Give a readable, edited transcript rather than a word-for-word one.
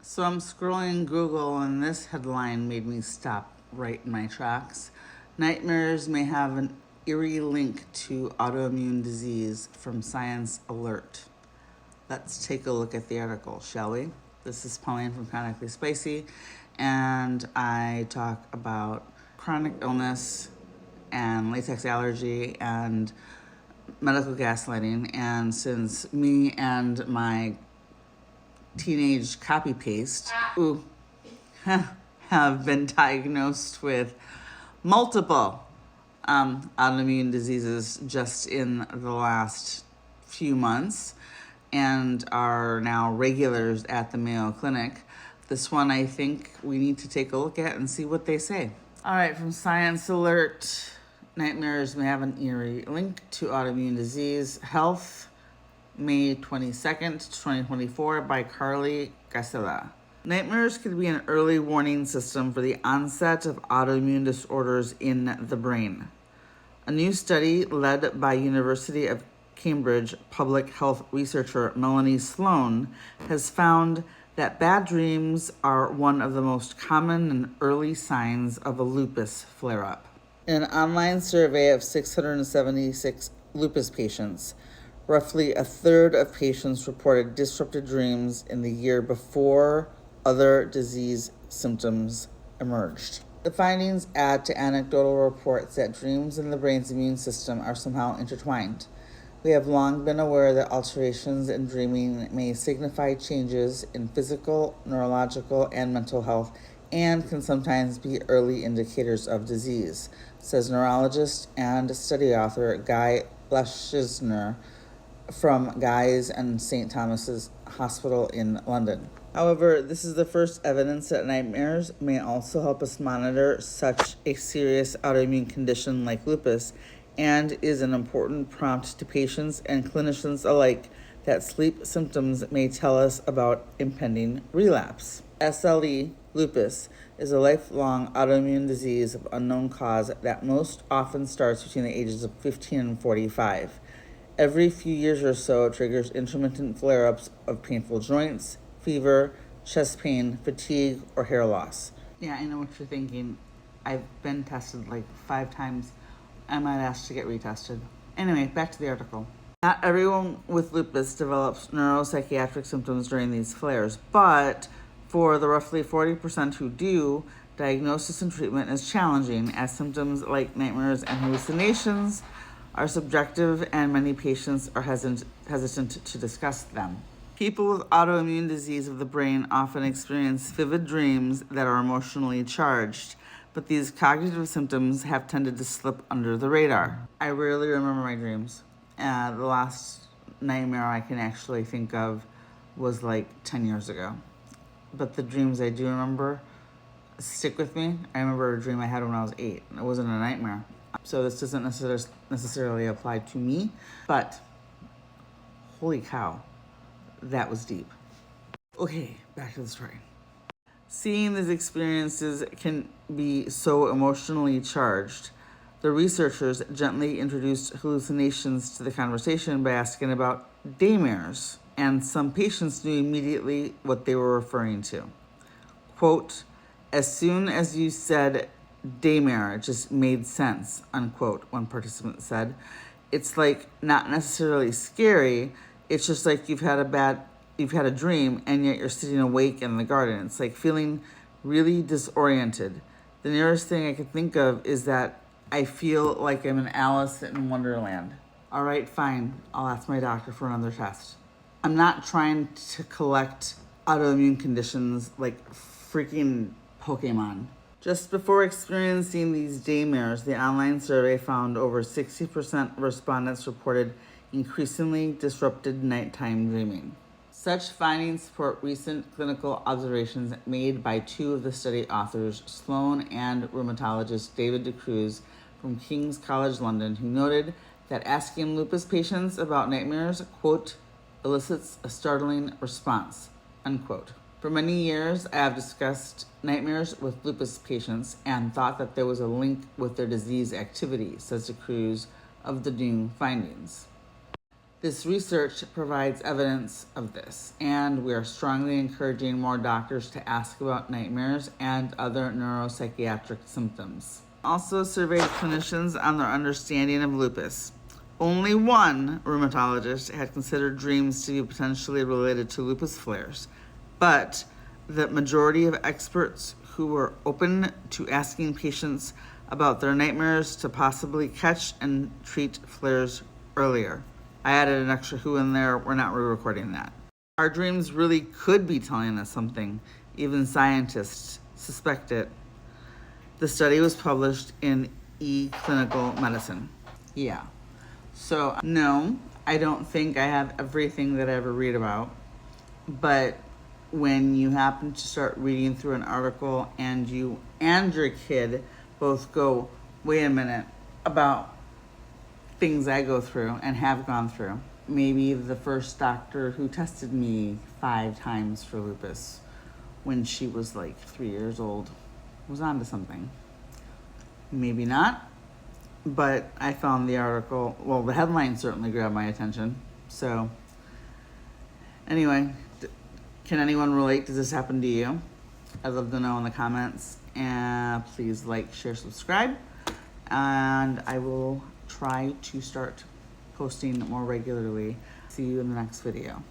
So I'm scrolling Google and this headline made me stop right in my tracks. Nightmares may have an eerie link to autoimmune disease from Science Alert. Let's take a look at the article, shall we? This is Pauline from Chronically Spicy, and I talk about chronic illness and latex allergy and medical gaslighting. And since me and my teenage copy paste have been diagnosed with multiple autoimmune diseases just in the last few months and are now regulars at the Mayo Clinic. This one I think we need to take a look at and see what they say. All right, from Science Alert, nightmares may have an eerie link to autoimmune disease. Health, May 22nd, 2024, by Carly Gasela. Nightmares could be an early warning system for the onset of autoimmune disorders in the brain. A new study led by University of Cambridge public health researcher Melanie Sloan has found that bad dreams are one of the most common and early signs of a lupus flare-up. In an online survey of 676 lupus patients, roughly a third of patients reported disrupted dreams in the year before other disease symptoms emerged. The findings add to anecdotal reports that dreams and the brain's immune system are somehow intertwined. We have long been aware that alterations in dreaming may signify changes in physical, neurological, and mental health, and can sometimes be early indicators of disease, says neurologist and study author Guy Leschzner from Guy's and St. Thomas's Hospital in London. However, this is the first evidence that nightmares may also help us monitor such a serious autoimmune condition like lupus, and is an important prompt to patients and clinicians alike that sleep symptoms may tell us about impending relapse. SLE, lupus, is a lifelong autoimmune disease of unknown cause that most often starts between the ages of 15 and 45. Every few years or so, it triggers intermittent flare-ups of painful joints, fever, chest pain, fatigue, or hair loss. Yeah, I know what you're thinking. I've been tested like 5 times. I might ask to get retested. Anyway, back to the article. Not everyone with lupus develops neuropsychiatric symptoms during these flares, but for the roughly 40% who do, diagnosis and treatment is challenging, as symptoms like nightmares and hallucinations are subjective and many patients are hesitant to discuss them. People with autoimmune disease of the brain often experience vivid dreams that are emotionally charged, but these cognitive symptoms have tended to slip under the radar. I rarely remember my dreams. The last nightmare I can actually think of was like 10 years ago. But the dreams I do remember stick with me. I remember a dream I had when I was 8. It wasn't a nightmare. So this doesn't necessarily apply to me, but holy cow, that was deep. Okay, back to the story. Seeing these experiences can be so emotionally charged. The researchers gently introduced hallucinations to the conversation by asking about daymares, and some patients knew immediately what they were referring to. Quote, "As soon as you said daymare, it just made sense," unquote, one participant said. "It's like not necessarily scary, it's just like you've had a dream and yet you're sitting awake in the garden. It's like feeling really disoriented. The nearest thing I can think of is that I feel like I'm in Alice in Wonderland." All right, fine. I'll ask my doctor for another test. I'm not trying to collect autoimmune conditions like freaking Pokemon. Just before experiencing these daymares, the online survey found over 60% of respondents reported increasingly disrupted nighttime dreaming. Such findings support recent clinical observations made by 2 of the study authors, Sloan and rheumatologist David DeCruz from King's College London, who noted that asking lupus patients about nightmares, quote, elicits a startling response, unquote. For many years, I have discussed nightmares with lupus patients and thought that there was a link with their disease activity, says DeCruz of the new findings. This research provides evidence of this, and we are strongly encouraging more doctors to ask about nightmares and other neuropsychiatric symptoms. Also surveyed clinicians on their understanding of lupus. Only one rheumatologist had considered dreams to be potentially related to lupus flares, but the majority of experts who were open to asking patients about their nightmares to possibly catch and treat flares earlier. I added an extra who in there. We're not re-recording that. Our dreams really could be telling us something. Even scientists suspect it. The study was published in Clinical Medicine. Yeah. So, no, I don't think I have everything that I ever read about. But when you happen to start reading through an article and you and your kid both go, wait a minute, about things I go through and have gone through. Maybe the first doctor who tested me 5 times for lupus when she was like 3 years old was onto something. Maybe not, but I found the article, well, the headline certainly grabbed my attention. So anyway, can anyone relate? Does this happen to you? I'd love to know in the comments. And please like, share, subscribe. And I will try to start posting more regularly. See you in the next video.